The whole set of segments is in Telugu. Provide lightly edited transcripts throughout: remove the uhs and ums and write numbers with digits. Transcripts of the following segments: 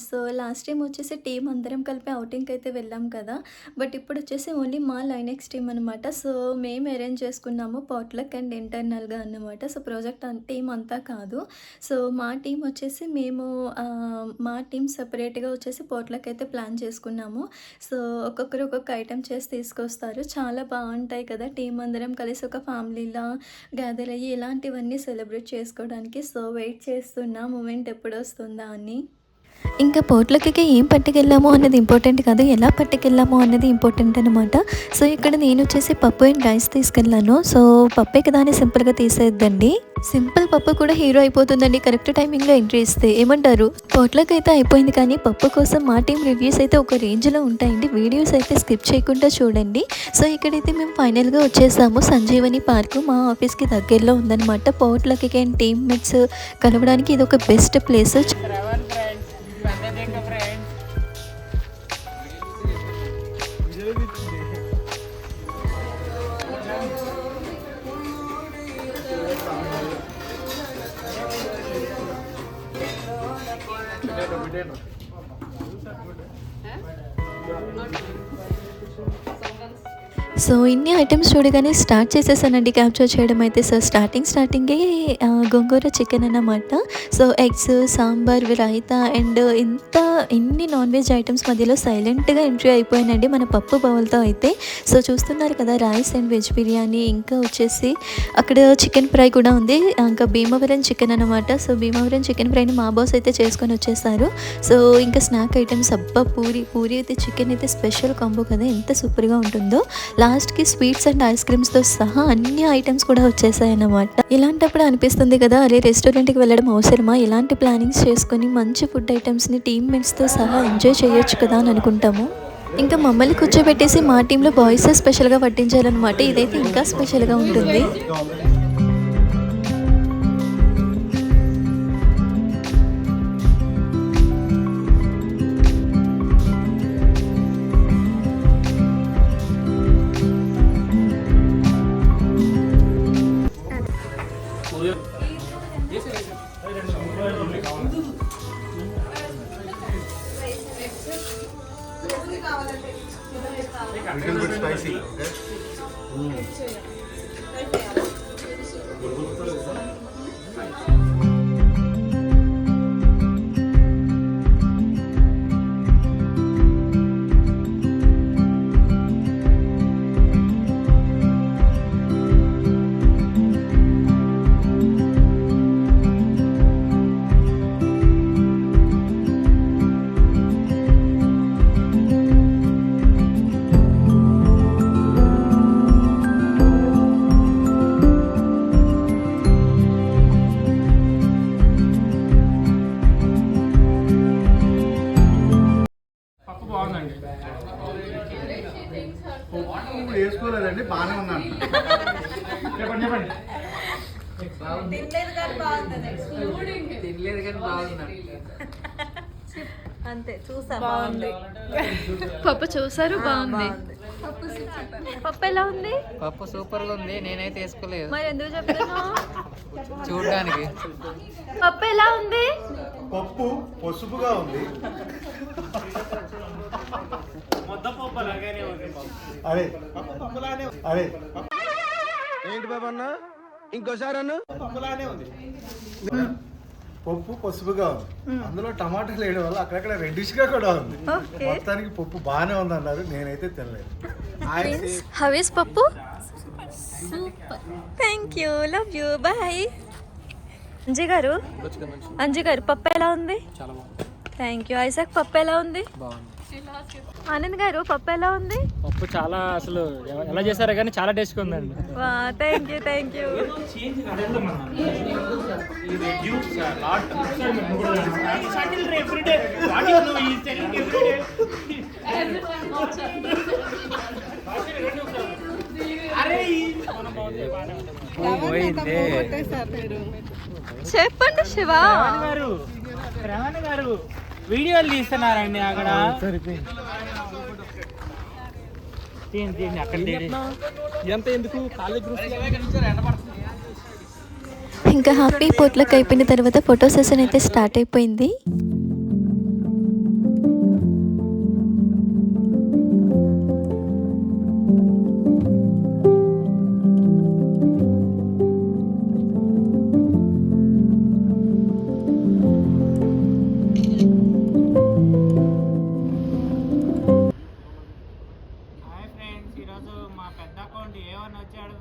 సో లాస్ట్ టైం వచ్చేసి టీమ్ అందరం కలిపి ఔటింగ్‌కి అయితే వెళ్ళాం కదా! బట్ ఇప్పుడొచ్చేసి ఓన్లీ మా లైనెక్స్ టీమ్ అనమాట. సో మేము అరేంజ్ చేసుకున్నాము పాట్‌లక్ అండ్ ఇంటర్నల్‌గా అన్నమాట. సో ప్రాజెక్ట్ టీమ్ అంతా కాదు. సో మా టీమ్ వచ్చేసి మేము మా టీమ్ సెపరేట్‌గా వచ్చేసి పాట్‌లక్ అయితే ప్లాన్ చేసుకున్నాము. సో ఒక్కొక్కరు ఒక్కొక్క ఐటెమ్ చేసి తీసుకొస్తారు. చాలా బావుంటాయి కదా! టీమ్ అందరం కలిసి ఒక ఫ్యామిలీలా గ్యాదర్ అయ్యి ఇలాంటివన్నీ సెలబ్రేట్ చేసుకోవడానికి. సో వెయిట్ చేస్తున్నా మూమెంట్ ఎప్పుడొస్తుందా అని. ఇంకా పోట్లకి ఏం పట్టుకెళ్ళాము అన్నది ఇంపార్టెంట్ కాదు, ఎలా పట్టుకెళ్ళాము అన్నది ఇంపార్టెంట్ అనమాట. సో ఇక్కడ నేను వచ్చేసి పప్పు అండ్ రైస్ తీసుకెళ్ళాను. సో పప్పే కదా అని సింపుల్గా తీసేద్దండి. సింపుల్ పప్పు కూడా హీరో అయిపోతుందండి కరెక్ట్ టైమింగ్లో ఎంట్రీ ఇస్తే. ఏమంటారు? పోట్లకి అయితే అయిపోయింది, కానీ పప్పు కోసం మా టీం రివ్యూస్ అయితే ఒక రేంజ్లో ఉంటాయండి. వీడియోస్ అయితే స్కిప్ చేయకుండా చూడండి. సో ఇక్కడైతే మేము ఫైనల్గా వచ్చేసాము. సంజీవని పార్క్ మా ఆఫీస్కి దగ్గరలో ఉందన్నమాట. పోట్లకి అండ్ టీమ్మేట్స్ కలవడానికి ఇది ఒక బెస్ట్ ప్లేస్. సో ఇన్ని ఐటమ్స్ చూడగానే స్టార్ట్ చేసేసానండి క్యాప్చర్ చేయడం అయితే. సో స్టార్టింగే గోంగూర చికెన్ అన్నమాట. So eggs, sambar, raita and ఇన్ని నాన్ వెజ్ ఐటమ్స్ మధ్యలో సైలెంట్గా ఎంట్రీ అయిపోయానండి మన పప్పు బౌల్తో అయితే. సో చూస్తున్నారు కదా, రైస్ అండ్ వెజ్ బిర్యానీ, ఇంకా వచ్చేసి అక్కడ చికెన్ ఫ్రై కూడా ఉంది. ఇంకా భీమవరం చికెన్ అనమాట. సో భీమవరం చికెన్ ఫ్రైని మా బాస్ అయితే చేసుకొని వచ్చేసారు. సో ఇంకా స్నాక్ ఐటమ్స్, అబ్బా పూరి అయితే చికెన్ అయితే స్పెషల్ కాంబో కదా, ఎంత సూపర్గా ఉంటుందో. లాస్ట్కి స్వీట్స్ అండ్ ఐస్ క్రీమ్స్తో సహా అన్ని ఐటమ్స్ కూడా వచ్చేసాయి అన్నమాట. ఇలాంటప్పుడు అనిపిస్తుంది కదా, అరే రెస్టారెంట్కి వెళ్ళడం అవసరమా, ఇలాంటి ప్లానింగ్స్ చేసుకొని మంచి ఫుడ్ ఐటమ్స్ని టీమ్మేట్స్తో సహా ఎంజాయ్ చేయొచ్చు కదా అని అనుకుంటాము. ఇంకా మమ్మల్ని కూర్చోబెట్టేసి మా టీంలో బాయ్స్ స్పెషల్గా పట్టించాలన్నమాట. ఇదైతే ఇంకా స్పెషల్గా ఉంటుంది. Little bit spicy. వేసుకోలేదండి, బాగానే ఉన్నాను. చెప్పండి చెప్పండి. తినలేదు కానీ బాగుంది అంతే. చూసా బాగుంది. పప్పు చూసారు, బాగుంది. పప్పు ఎలా ఉంది? పప్పు సూపర్ గా ఉంది. నేనైతే వేసుకోలేదు. మరి ఎందుకు చెప్తున్నావు? చూడడానికి. పప్పు ఎలా ఉంది? పప్పు పసుపుగా ఉంది. అరే అరే ఏంటి బాబు అన్న, ఇంకోసారి అన్న. పప్పు పసుపుగా ఉంది, అందులో టమాటాలు వేయడం వల్ల అక్కడక్కడ రెడ్డిష్ గా కూడా ఉంది. మొత్తానికి పప్పు బాగానే ఉంది అన్నారు, నేనైతే తినలేదు. How is pappu? Thank you, love you, bye. Anji garu పప్పు ఎలా ఉంది? Thank you. ఐసాక్ పప్పు ఎలా ఉంది? ఆనంద్ గారు పప్పు ఎలా ఉంది? పప్పు చాలా అసలు ఎలా చేశారో కానీ చాలా టేస్ట్గా ఉందండి. Thank you, thank you. చెప్పండి శివ గారు వీడియోలు తీస్తున్నారండి అక్కడ. ఇంకా హ్యాపీ పోట్లకి అయిపోయిన తర్వాత ఫోటో సెషన్ అయితే స్టార్ట్ అయిపోయింది. ఈరోజు మా పెద్ద అకౌంట్ ఏమని వచ్చాడు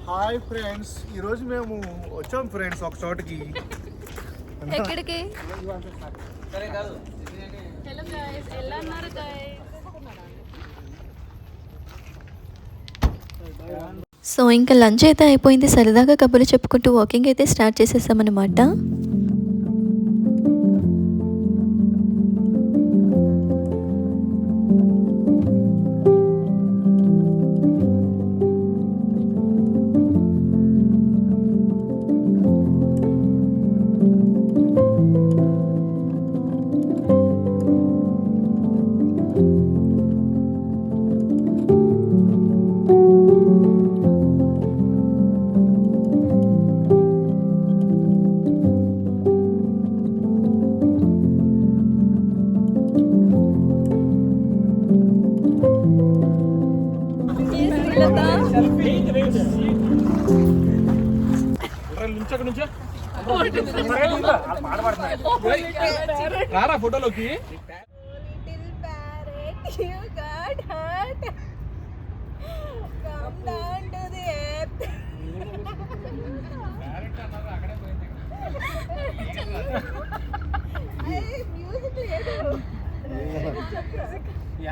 హాయ్ ఫ్రెండ్స్, ఈరోజు మేము వచ్చాం ఫ్రెండ్స్ ఒక చోటకి. ఎక్కడికి? సో ఇంకా లంచ్ అయితే అయిపోయింది. సరదాగా కబుర్లు చెప్పుకుంటూ వాకింగ్ అయితే స్టార్ట్ చేసేసామన్నమాట. రారా ఫోటోలోకి.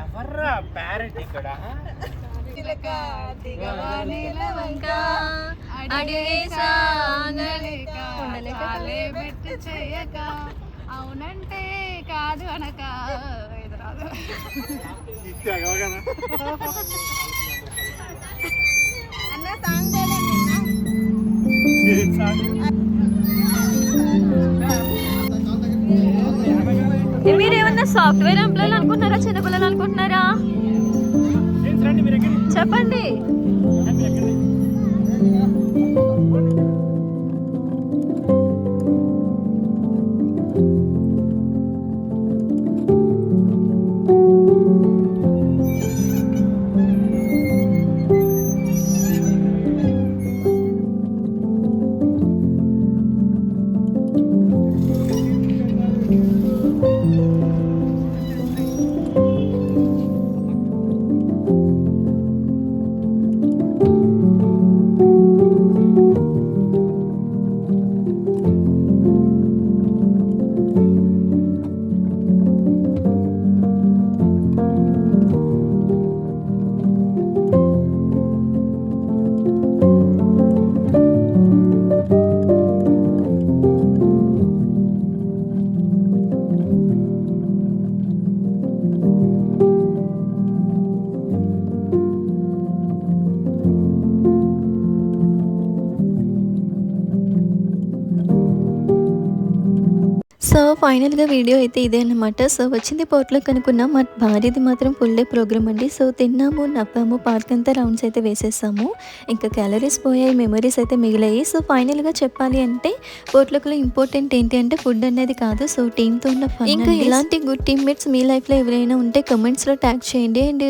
ఎవర్రా ప్యారెట్ ఇక్కడ? అవునంటే కాదు అనక ఎదురాదు. అన్న మీరేమన్నా సాఫ్ట్వేర్ ఎంప్లాయీలు అనుకుంటున్నారా, చిన్నపిల్లలు అనుకుంటున్నారా? చెప్పండి. సో ఫైనల్గా వీడియో అయితే ఇదే అన్నమాట. సో వచ్చింది పోట్లో కనుక్కున్నాం. మా భార్యది మాత్రం ఫుల్ డే ప్రోగ్రామ్ అండి. సో తిన్నాము, నవ్వాము, పార్క్ అంతా రౌండ్స్ అయితే వేసేసాము. ఇంకా క్యాలరీస్ పోయాయి, మెమరీస్ అయితే మిగిలాయి. సో ఫైనల్గా చెప్పాలి అంటే పోట్లకులో ఇంపార్టెంట్ ఏంటి అంటే ఫుడ్ అనేది కాదు, సో టీమ్తో ఉన్న ఫన్. ఇంకా ఇలాంటి గుడ్ టీమ్మేట్స్ మీ లైఫ్లో ఎవరైనా ఉంటే కమెంట్స్లో ట్యాగ్ చేయండి. అండ్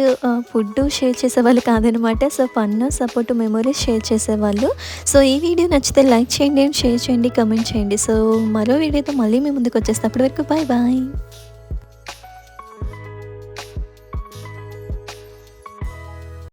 ఫుడ్ షేర్ చేసేవాళ్ళు కాదనమాట, so fun, support, memories share చేసేవాళ్ళు. సో ఈ వీడియో నచ్చితే లైక్ చేయండి, అండ్ షేర్ చేయండి, కమెంట్ చేయండి. సో మరో వీడియోతో మళ్ళీ మీ ముందుకు వచ్చేస్తే అప్పటి వరకు బాయ్ బాయ్.